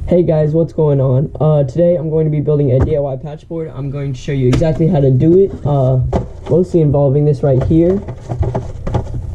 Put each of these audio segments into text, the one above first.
Hey guys, what's going on? Today I'm going to be building a DIY patchboard. I'm going to show you exactly how to do it, mostly involving this right here,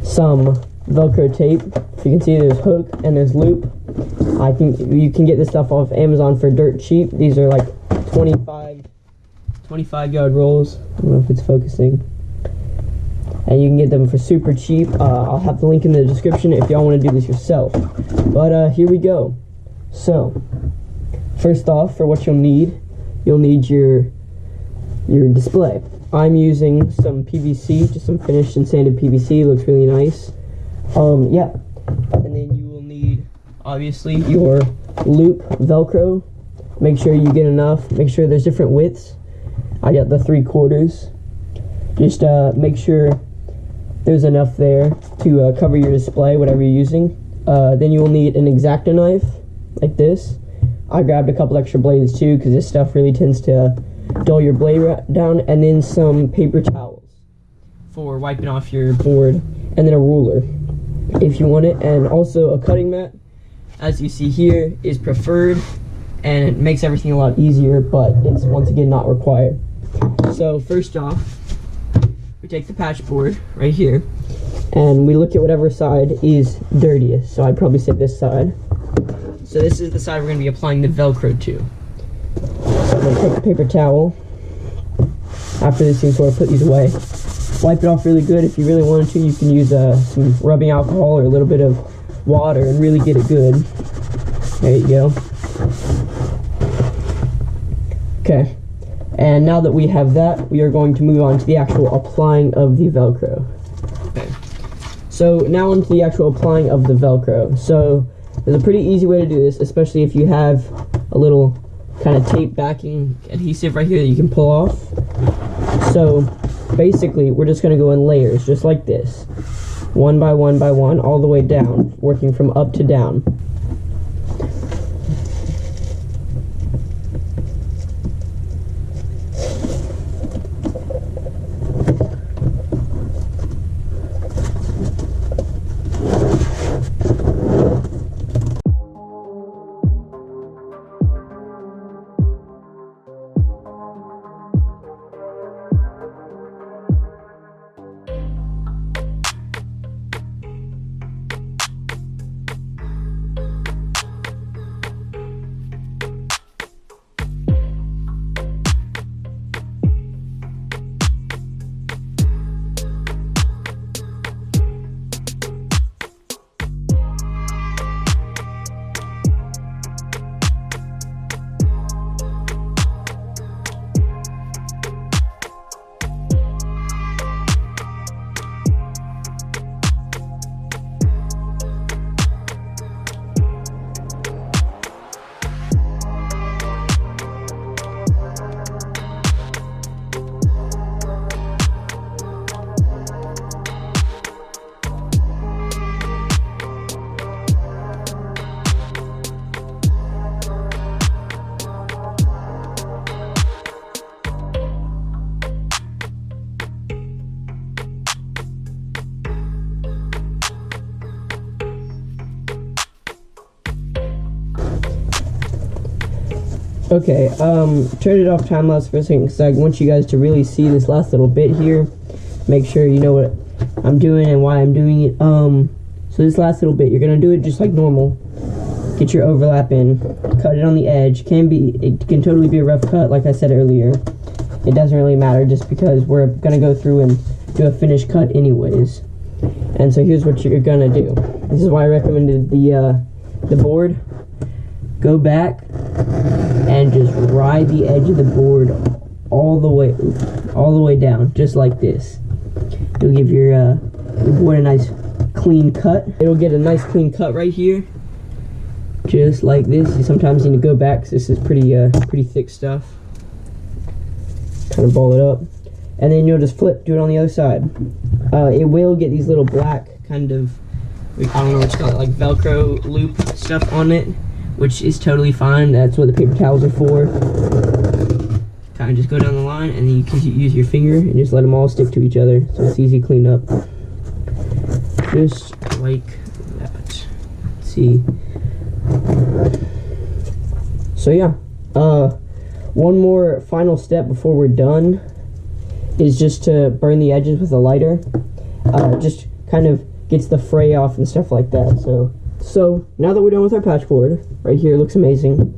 some Velcro tape. If you can see, there's hook and there's loop. I think you can get this stuff off Amazon for dirt cheap. These are like 25 yard rolls. I don't know if it's focusing. And you can get them for super cheap. I'll have the link in the description if y'all want to do this yourself. But here we go. So, first off, for what you'll need your display. I'm using some PVC, just some finished and sanded PVC. Looks really nice. Yeah. And then you will need, obviously, your loop Velcro. Make sure you get enough. Make sure there's different widths. I got the 3/4. Just make sure there's enough there to cover your display, whatever you're using. Then you will need an X-Acto knife, like this. I grabbed a couple extra blades too, because this stuff really tends to dull your blade down. And then some paper towels for wiping off your board, and then a ruler if you want it. And also a cutting mat, as you see here, is preferred, and it makes everything a lot easier, but it's once again not required. So first off, we take the patch board right here, and we look at whatever side is dirtiest. So I'd probably say this side. So this is the side we're going to be applying the Velcro to. So I'm going to take a paper towel. After this, you can sort of put these away. Wipe it off really good. If you really wanted to, you can use some rubbing alcohol or a little bit of water and really get it good. There you go. Okay. And now that we have that, we are going to move on to the actual applying of the Velcro. Okay. So now onto the actual applying of the Velcro. So there's a pretty easy way to do this, especially if you have a little kind of tape backing adhesive right here that you can pull off. So basically, we're just going to go in layers, just like this. One by one by one, all the way down, working from up to down. Okay, turn it off time lapse for a second, because I want you guys to really see this last little bit here. Make sure you know what I'm doing and why I'm doing it. So this last little bit, you're gonna do it just like normal. Get your overlap in, cut it on the edge. It can totally be a rough cut, like I said earlier. It doesn't really matter, just because we're gonna go through and do a finished cut anyways. And so here's what you're gonna do. This is why I recommended the board. Go back and just ride the edge of the board all the way down, just like this. You'll give your board a nice clean cut. It'll get a nice clean cut right here, just like this. You sometimes need to go back, because this is pretty thick stuff. Kind of ball it up, and then you'll just do it on the other side. It will get these little black kind of, I don't know what you call it, like Velcro loop stuff on it, which is totally fine. That's what the paper towels are for. Kind of just go down the line, and then you can use your finger and just let them all stick to each other, so it's easy to clean up. Just like that. Let's see. So yeah, one more final step before we're done is just to burn the edges with a lighter. Just kind of gets the fray off and stuff like that. So now that we're done with our patchboard, right here, looks amazing.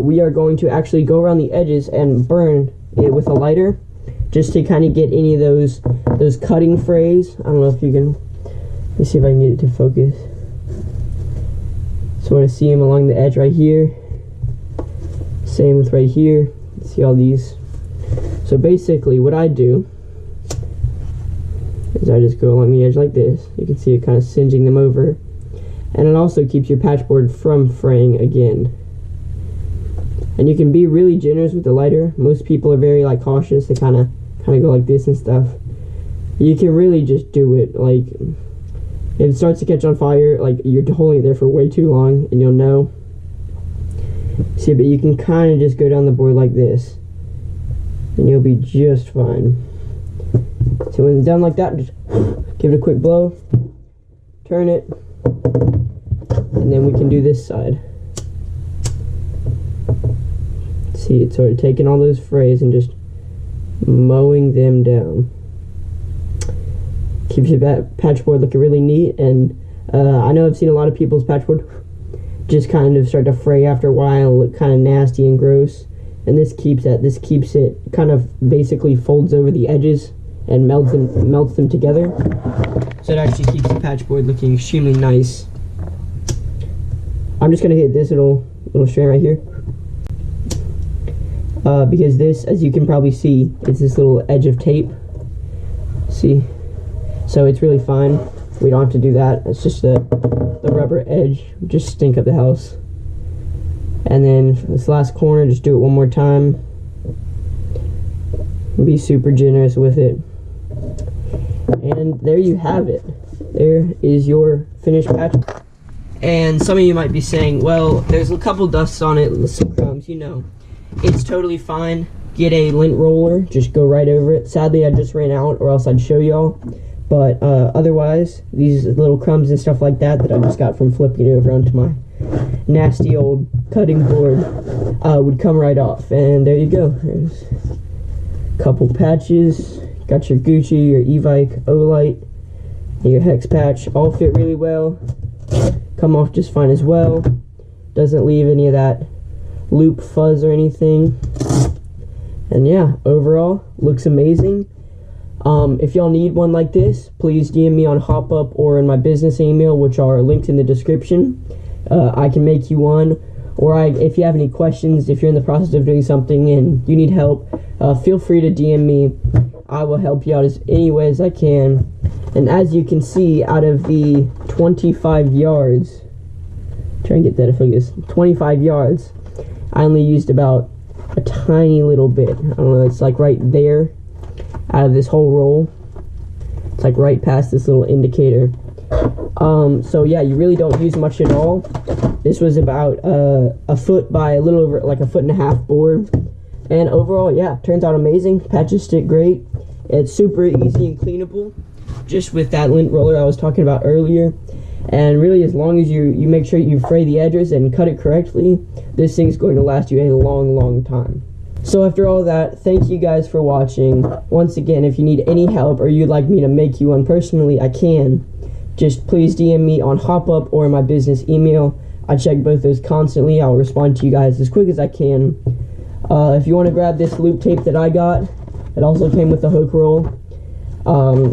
We are going to actually go around the edges and burn it with a lighter, just to kind of get any of those cutting frays. I don't know if you can. Let me see if I can get it to focus. Sort of see them along the edge right here. Same with right here. See all these. So basically, what I do is I just go along the edge like this. You can see it kind of singeing them over, and it also keeps your patchboard from fraying again. And you can be really generous with the lighter. Most people are very like cautious. They kind of go like this and stuff. You can really just do it. Like, if it starts to catch on fire, like, you're holding it there for way too long, and you'll know. See, but you can kind of just go down the board like this, and you'll be just fine. So when it's done like that, just give it a quick blow, turn it, and then we can do this side. See, it's sort of taking all those frays and just mowing them down. Keeps your patchboard looking really neat, and I know I've seen a lot of people's patchboard just kind of start to fray after a while, look kind of nasty and gross, and this keeps that. This keeps it kind of basically folds over the edges and melts them together, so it actually keeps the patchboard looking extremely nice. I'm just gonna hit this little strand right here, because this, as you can probably see, it's this little edge of tape. See, so it's really fine. We don't have to do that. It's just the rubber edge, just stink up the house. And then for this last corner, just do it one more time. Be super generous with it. And there you have it. There is your finished patch. And some of you might be saying, well, there's a couple dusts on it, some crumbs, you know. It's totally fine. Get a lint roller, just go right over it. Sadly, I just ran out, or else I'd show y'all. But otherwise, these little crumbs and stuff like that I just got from flipping it over onto my nasty old cutting board would come right off. And there you go. There's a couple patches. Got your Gucci, your Evike, Olight, and your Hex patch. All fit really well. Come off just fine as well. Doesn't leave any of that loop fuzz or anything. And yeah, overall, looks amazing. If y'all need one like this, please DM me on HopUp or in my business email, which are linked in the description. I can make you one. Or if you have any questions, if you're in the process of doing something and you need help, feel free to DM me. I will help you out as any way as I can. And as you can see, out of the 25 yards, try and get that to focus, 25 yards, I only used about a tiny little bit. I don't know, it's like right there. Out of this whole roll, it's like right past this little indicator. So yeah, you really don't use much at all. This was about a foot by a little over like a foot and a half board, and overall, yeah, turns out amazing. Patches stick great. It's super easy and cleanable, just with that lint roller I was talking about earlier. And really, as long as you make sure you fray the edges and cut it correctly, this thing's going to last you a long time. So after all that, thank you guys for watching. Once again, if you need any help or you'd like me to make you one personally, I can. Just please DM me on HopUp or my business email. I check both those constantly. I'll respond to you guys as quick as I can. If you want to grab this loop tape that I got, it also came with the hook roll.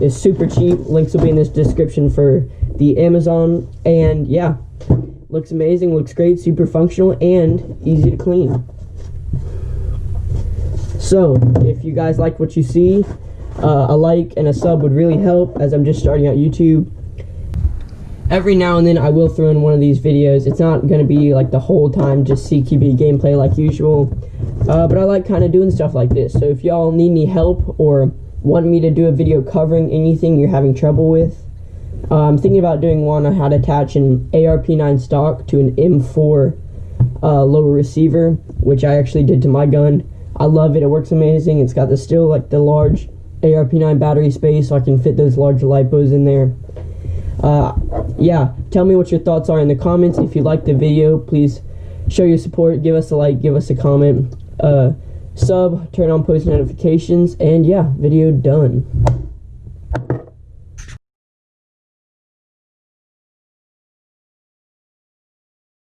It's super cheap. Links will be in this description for the Amazon. And yeah, looks amazing, looks great, super functional, and easy to clean. So, if you guys like what you see, a like and a sub would really help, as I'm just starting out YouTube. Every now and then I will throw in one of these videos. It's not going to be like the whole time just CQB gameplay like usual, but I like kind of doing stuff like this. So if y'all need any help or want me to do a video covering anything you're having trouble with, I'm thinking about doing one on how to attach an ARP9 stock to an M4 lower receiver, which I actually did to my gun. I love it. It works amazing. It's got still like the large ARP9 battery space, so I can fit those large lipos in there. Yeah, tell me what your thoughts are in the comments. If you like the video, please show your support. Give us a like, give us a comment, sub, turn on post notifications, and yeah, video done.